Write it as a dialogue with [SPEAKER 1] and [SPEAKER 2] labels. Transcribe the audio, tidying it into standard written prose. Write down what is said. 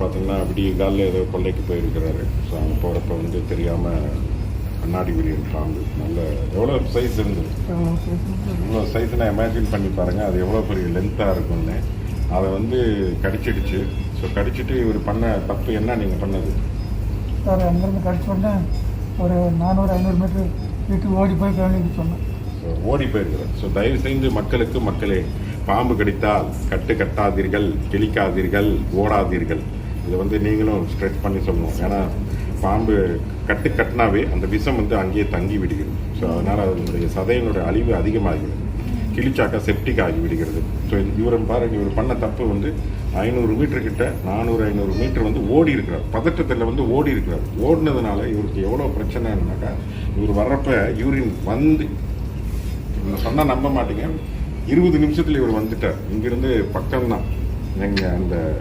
[SPEAKER 1] பார்த்தீங்கன்னா விடிய காலில் ஏதோ கொள்ளைக்கு போயிருக்கிறாரு. ஸோ அங்கே போகிறப்ப வந்து தெரியாமல் கண்ணாடி விரியன் பாம்பு நல்ல எவ்வளோ சைஸ் இருந்தது, இவ்வளோ சைஸ்னால் இமேஜின் பண்ணி பாருங்கள் அது எவ்வளோ பெரிய லென்த்தாக இருக்கும்னு. அதை வந்து கடிச்சிடுச்சு. ஸோ கடிச்சிட்டு இவர் பண்ண தப்பு என்ன நீங்கள் பண்ணது?
[SPEAKER 2] சார் அங்கேருந்து கடிச்சோடனே ஒரு 400-500 மீட்டர் வீட்டுக்கு ஓடி போய் ஃபேமிலிக்கு சொன்னேன்.
[SPEAKER 1] ஓடி போயிருக்கிறார். ஸோ தயவு செய்து மக்களே பாம்பு கடித்தால் கட்டாதீர்கள், கிழிக்காதீர்கள், ஓடாதீர்கள். இதை வந்து நீங்களும் ஸ்ட்ரெச் பண்ணி சொல்லணும். ஏன்னா பாம்பு கட்டினாவே அந்த விஷம் வந்து அங்கேயே தங்கி விடுகிறது. ஸோ அதனால் அதனுடைய சதையினுடைய அழிவு அதிகமாகிறது. கிழிச்சாக்கா செப்டிக் ஆகி விடுகிறது. ஸோ இவரை பாருங்க, இவர் பண்ண தப்பு வந்து 500 மீட்டர் கிட்ட 400-500 மீட்டர் வந்து ஓடி இருக்கிறார். பதட்டத்தில் வந்து ஓடி இருக்கிறார். ஓடினதுனால இவருக்கு எவ்வளோ பிரச்சனைனாக்கா, இவர் வர்றப்ப யூரின் வந்து சொன்னால் நம்ப மாட்டீங்க, 20 நிமிஷத்தில் இவர் வந்துட்டார். இங்கிருந்து பக்கம்தான் எங்கள் அந்த